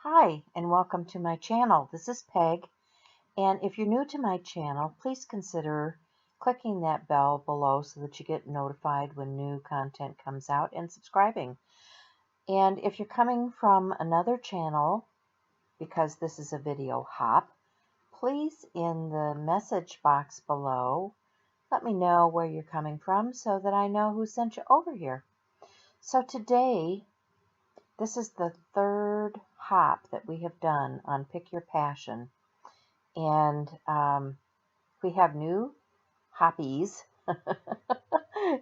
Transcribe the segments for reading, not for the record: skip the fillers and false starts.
Hi, and welcome to my channel. This is Peg, and if you're new to my channel, please consider clicking that bell below so that you get notified when new content comes out and subscribing. And if you're coming from another channel, because this is a video hop, please in the message box below, let me know where you're coming from so that I know who sent you over here. So today, this is the third hop that we have done on Pick Your Passion. And we have new hoppies,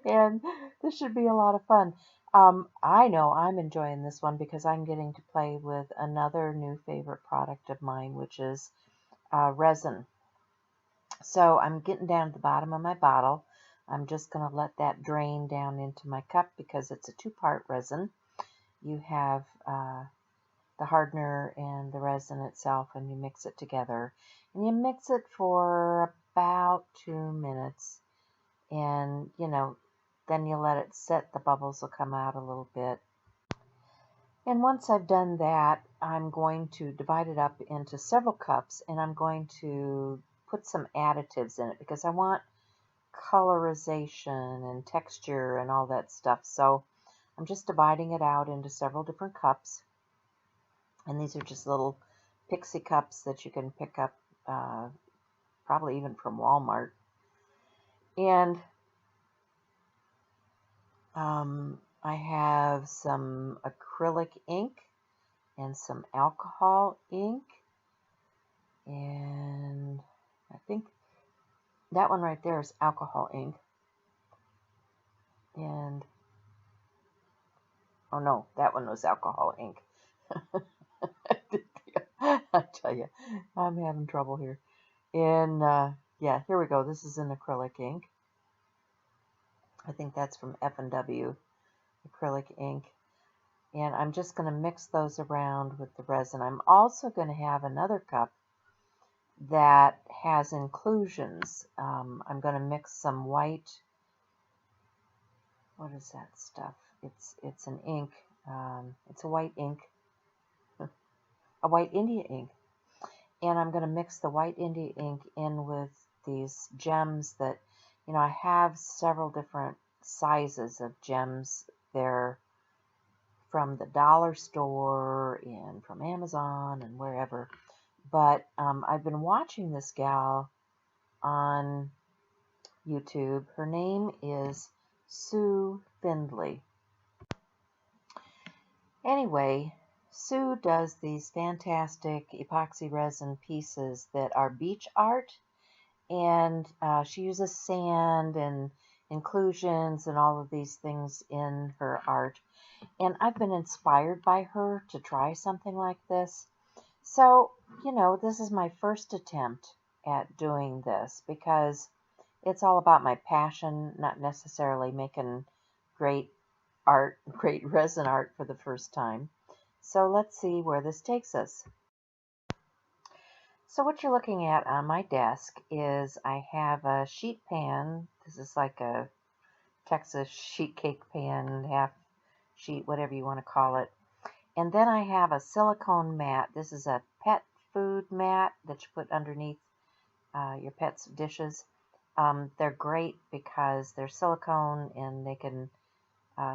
and this should be a lot of fun. I know I'm enjoying this one because I'm getting to play with another new favorite product of mine, which is resin. So I'm getting down to the bottom of my bottle. I'm just going to let that drain down into my cup because it's a two-part resin. You have the hardener and the resin itself, and you mix it together. And you mix it for about 2 minutes, and then you let it sit. The bubbles will come out a little bit. And once I've done that, I'm going to divide it up into several cups, and I'm going to put some additives in it because I want colorization and texture and all that stuff. So I'm just dividing it out into several different cups. And these are just little pixie cups that you can pick up probably even from Walmart. And I have some acrylic ink and some alcohol ink. And I think that one right there is alcohol ink. And, oh no, that one was alcohol ink. I tell you, I'm having trouble here. And yeah, here we go. This is an acrylic ink. I think that's from F&W acrylic ink. And I'm just going to mix those around with the resin. I'm also going to have another cup that has inclusions. I'm going to mix some white, what is that stuff? It's an ink. It's a white ink, a white India ink. And I'm going to mix the white India ink in with these gems that, I have several different sizes of gems. They're from the dollar store and from Amazon and wherever. But I've been watching this gal on YouTube. Her name is Sue Findley. Anyway, Sue does these fantastic epoxy resin pieces that are beach art, and she uses sand and inclusions and all of these things in her art. And I've been inspired by her to try something like this. So, this is my first attempt at doing this because it's all about my passion, not necessarily making great art, great resin art for the first time. So let's see where this takes us. So what you're looking at on my desk is I have a sheet pan. This is like a Texas sheet cake pan, half sheet, whatever you want to call it. And then I have a silicone mat. This is a pet food mat that you put underneath your pet's dishes. They're great because they're silicone and they can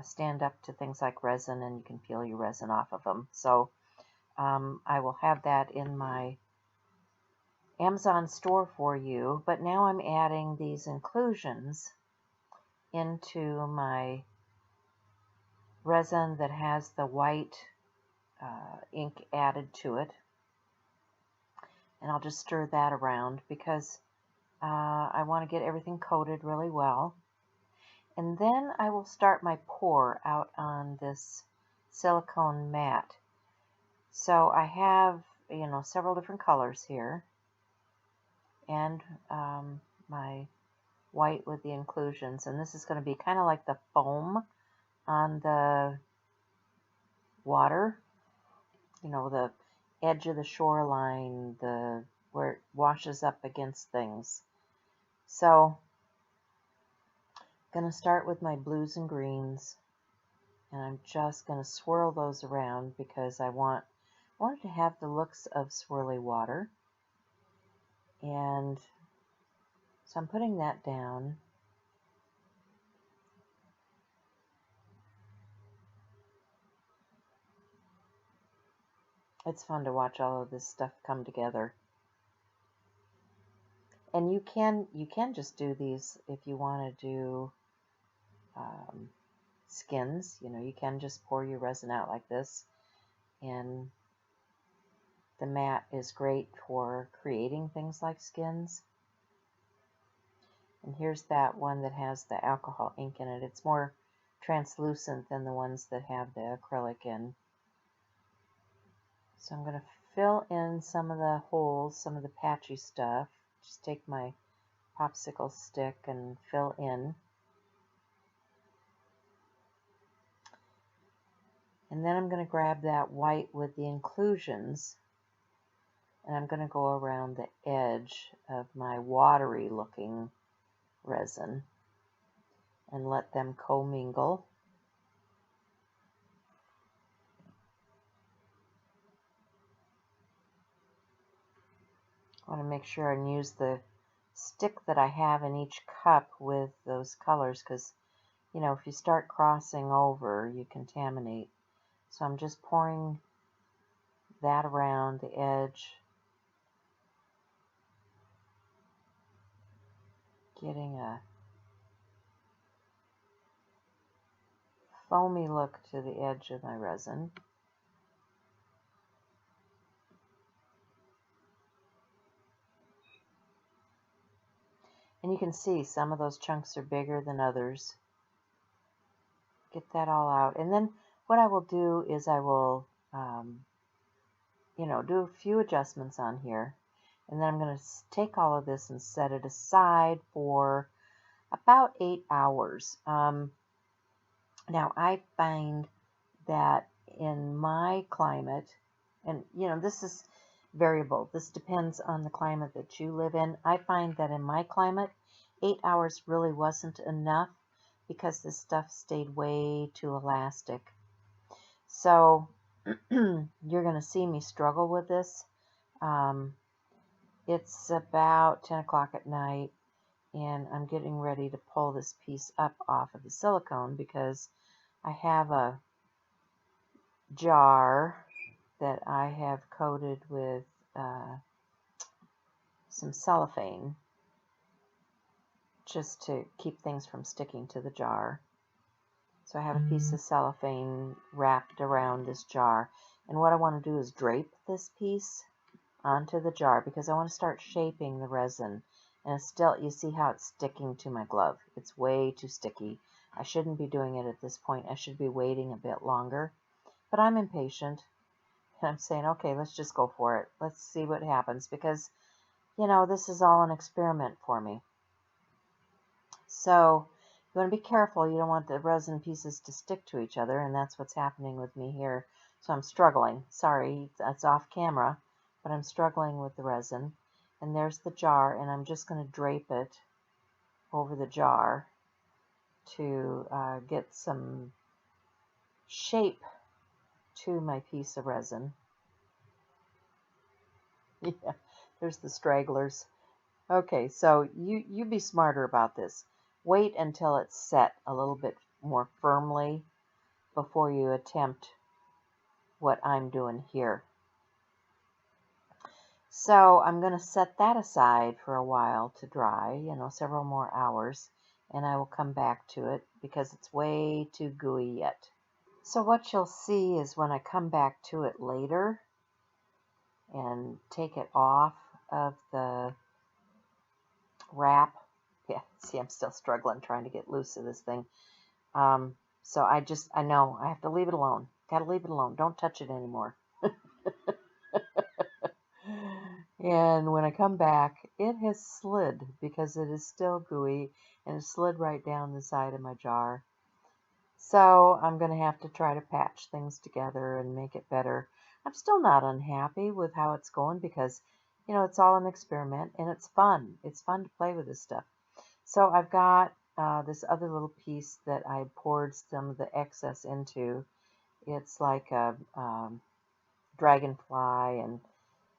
stand up to things like resin, and you can peel your resin off of them. So I will have that in my Amazon store for you. But now I'm adding these inclusions into my resin that has the white ink added to it. And I'll just stir that around because I want to get everything coated really well. And then I will start my pour out on this silicone mat. So I have, several different colors here. And my white with the inclusions. And this is going to be kind of like the foam on the water. The edge of the shoreline, where it washes up against things. So I'm going to start with my blues and greens, and I'm just going to swirl those around because I want I wanted to have the looks of swirly water, and so I'm putting that down. It's fun to watch all of this stuff come together. And you can just do these if you want to do skins. You can just pour your resin out like this, and the mat is great for creating things like skins. And here's that one that has the alcohol ink in it. It's more translucent than the ones that have the acrylic in. So I'm going to fill in some of the holes, some of the patchy stuff. Just take my popsicle stick and fill in. And then I'm going to grab that white with the inclusions, and I'm going to go around the edge of my watery looking resin and let them commingle. I want to make sure and use the stick that I have in each cup with those colors, because if you start crossing over, you contaminate. So I'm just pouring that around the edge, getting a foamy look to the edge of my resin. And you can see some of those chunks are bigger than others. Get that all out. And then what I will do is I will, do a few adjustments on here. And then I'm going to take all of this and set it aside for about 8 hours. Now, I find that in my climate, and this is variable. This depends on the climate that you live in. I find that in my climate, 8 hours really wasn't enough because this stuff stayed way too elastic. So you're going to see me struggle with this. It's about 10 o'clock at night, and I'm getting ready to pull this piece up off of the silicone because I have a jar that I have coated with some cellophane just to keep things from sticking to the jar. So I have a piece of cellophane wrapped around this jar, and what I want to do is drape this piece onto the jar because I want to start shaping the resin. And it's still, you see how it's sticking to my glove. It's way too sticky. I shouldn't be doing it at this point. I should be waiting a bit longer. But I'm impatient. And I'm saying, okay, let's just go for it. Let's see what happens because, this is all an experiment for me. So you want to be careful. You don't want the resin pieces to stick to each other, and that's what's happening with me here. So I'm struggling. Sorry, that's off camera, but I'm struggling with the resin. And there's the jar, and I'm just going to drape it over the jar to get some shape to my piece of resin. Yeah, there's the stragglers. Okay, so you be smarter about this. Wait until it's set a little bit more firmly before you attempt what I'm doing here. So I'm going to set that aside for a while to dry, several more hours, and I will come back to it because it's way too gooey yet. So what you'll see is when I come back to it later and take it off of the wrap. Yeah, see, I'm still struggling trying to get loose of this thing. So I know I have to leave it alone. Got to leave it alone. Don't touch it anymore. And when I come back, it has slid because it is still gooey and it slid right down the side of my jar. So I'm going to have to try to patch things together and make it better. I'm still not unhappy with how it's going because, it's all an experiment and it's fun. It's fun to play with this stuff. So I've got this other little piece that I poured some of the excess into. It's like a dragonfly and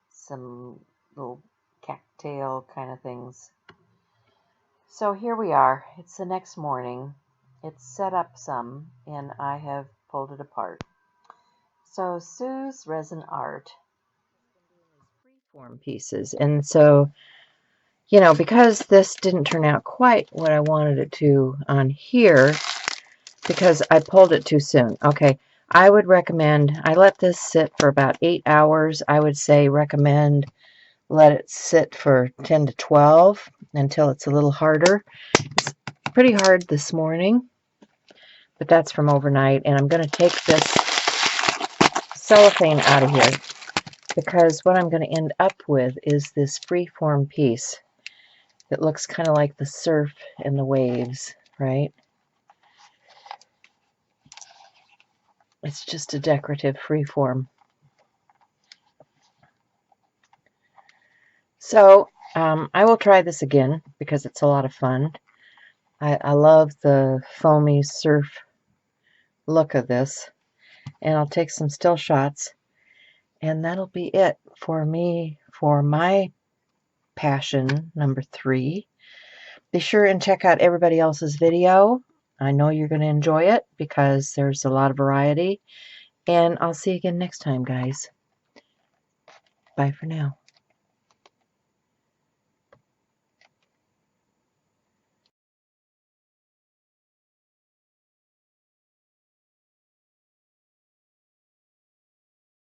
some little cattail kind of things. So here we are. It's the next morning. It's set up some, and I have pulled it apart. So Sue's resin art freeform pieces, and so because this didn't turn out quite what I wanted it to on here, because I pulled it too soon. Okay, I would recommend I let this sit for about 8 hours. I would say recommend let it sit for 10 to 12 until it's a little harder. It's pretty hard this morning, but that's from overnight. And I'm going to take this cellophane out of here because what I'm going to end up with is this freeform piece that looks kind of like the surf and the waves, right? It's just a decorative freeform. So I will try this again because it's a lot of fun. I love the foamy surf look of this. And I'll take some still shots. And that'll be it for me for my passion number 3. Be sure and check out everybody else's video. I know you're going to enjoy it because there's a lot of variety. And I'll see you again next time, guys. Bye for now.